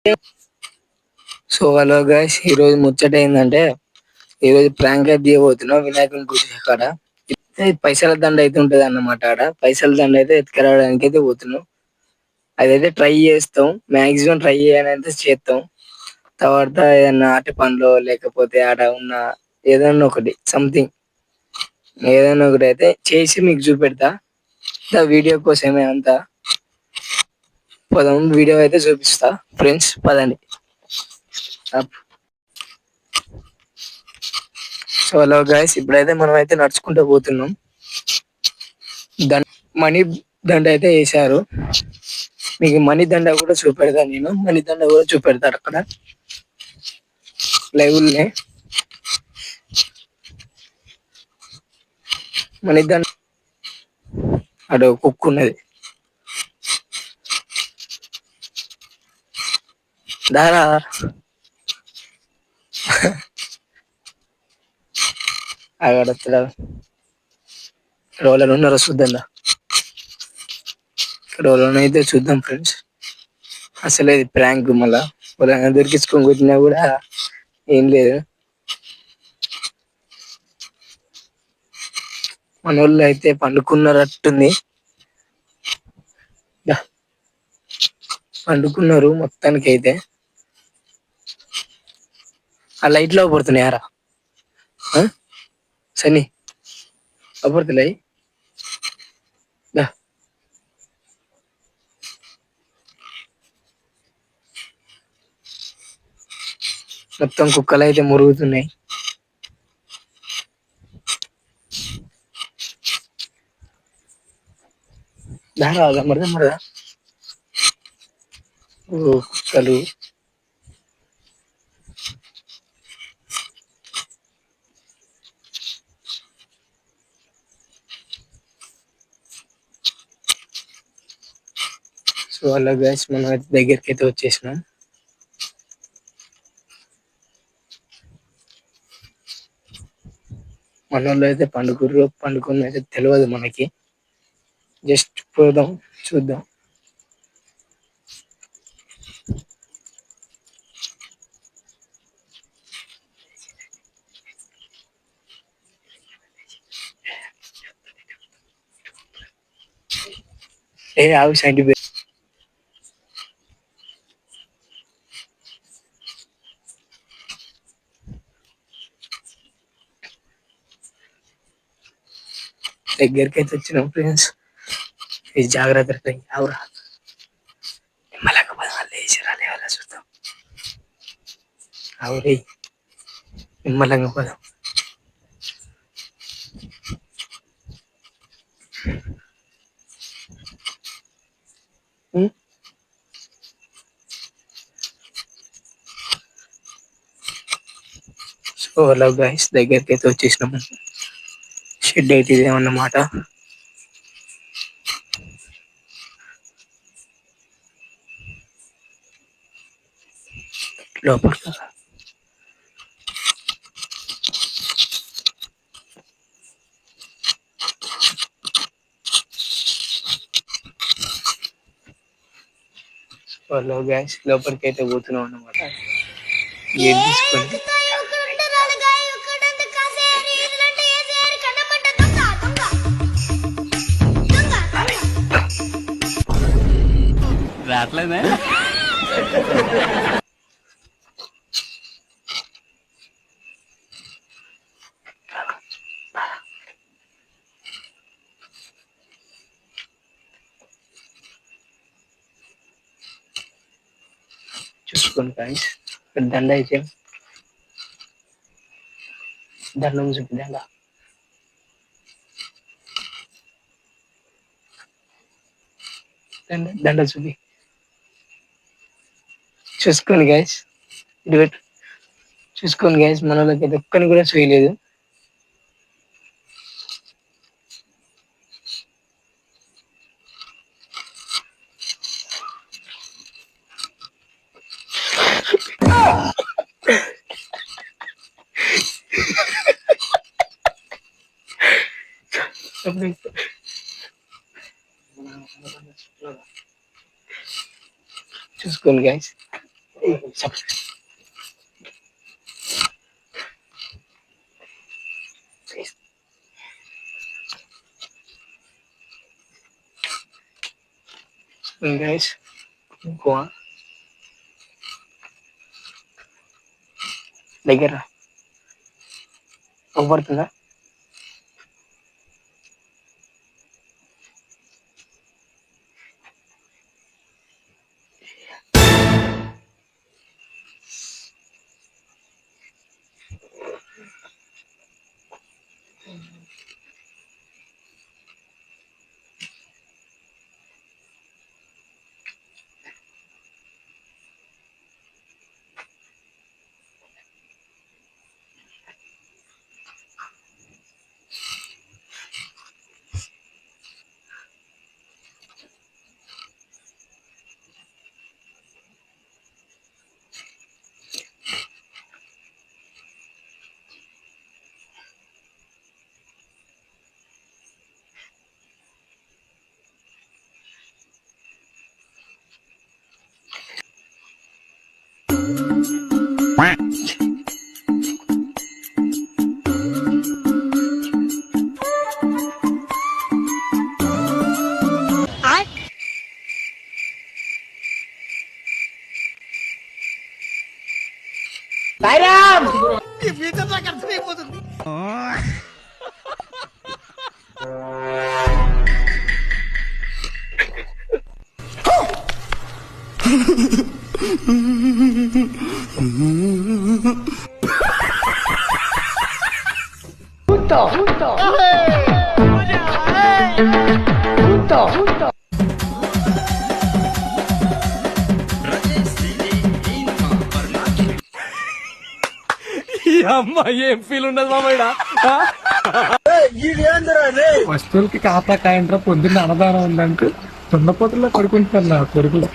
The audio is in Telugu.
సో హలో గైస్, ఈ రోజు ముచ్చట ఏంటంటే ఈ రోజు ప్రాంక్ అయితే తీయబోతున్నాం వినాయకుని గుడి కాడ. పైసల దండ అయితే ఉంటది అన్నమాట. ఆడ పైసల దండ అయితే ఎత్తుకురావడానికి అయితే పోతున్నాం. అదైతే ట్రై చేస్తాం, మాక్సిమం ట్రై చేయడానికి చేస్తాం. తర్వాత ఏదన్నా అరటి పండ్లు లేకపోతే ఆడ ఉన్న ఏదన్నా ఒకటి సంథింగ్ ఏదైనా ఒకటి అయితే చేసి మీకు చూపెడతా. వీడియో కోసమే అంతా. పదం వీడియో అయితే చూపిస్తా ఫ్రెండ్స్, పదండి. సో హలో గైస్, ఇప్పుడైతే మనం అయితే నడుచుకుంటూ పోతున్నాం. మనీ దండ అయితే వేసారు. మీకు మనీ దండ కూడా చూపెడతాను, నేను మనీ దండ కూడా చూపెడతాను అక్కడ లైవ్ లే. మనీ దండ అడు కుక్క ఉన్నది. దారా ఆగడత్తడా ఎవరైనా ఉన్నారో చూద్దాం. ఇక్కడ ఎవరైనా అయితే చూద్దాం ఫ్రెండ్స్. అసలే ఇది ప్రాంక్, మళ్ళా వాళ్ళని దొరికించుకొని కొట్టినా కూడా ఏం లేదు. మనోళ్ళు అయితే పండుకున్నరట్టుంది. పండుకున్నారు మొత్తానికి అయితే. ఆ లైట్ లో పడుతున్నాయారా సన్నీ అపడుతున్నాయి. మొత్తం కుక్కలు అయితే మురుగుతున్నాయి. దారా మరదా కుక్కలు. సో అలా గైస్, మనం అయితే దగ్గరికి అయితే వచ్చేసినాం. మనోళ్ళు అయితే పండుకున్న అయితే తెలియదు మనకి. జస్ట్ పోదాం, చూద్దాం. ఆగు సైడ్ దగ్గరికి అయితే వచ్చినాం ఫ్రెండ్స్. ఇది జాగ్రత్త అవురా. నిమ్మలంగా లేచిరా లేవాలా చూద్దాం. అవురే నిమ్మలంగా పోదాం. సో అలా గైస్, దగ్గరికి అయితే వచ్చేసినాము. షెడ్ అయితే ఇదేమన్నమాట. లోపల హలో గైస్, లోపలికి అయితే పోతున్నాం అన్నమాట. గేట్ తీసుకొని రావట్లేదే. చూసుకోండి గైస్. దండ అయితే దండం చూపి దండ. దండ చూపి చూసుకోండి గైస్. చూసుకోండి గైస్, మన వాళ్ళకి అయితే ఒక్కని కూడా చేయలేదు. చూసుకోండి గైస్, గైస్ ఇంకో దగ్గర అవ్వబడుతుందా? ఈ ఫ్యూచర్ నాకు అర్థమైపోతుంది. ఏం ఫీల్ ఉండదు మామయ్య. వస్తువులకి కాపా కాయంట్రా పొద్దున్న అన్నదానం ఉందంటే దున్నపోతుల్లో పడుకుంటున్నారు నా కొడుకులు.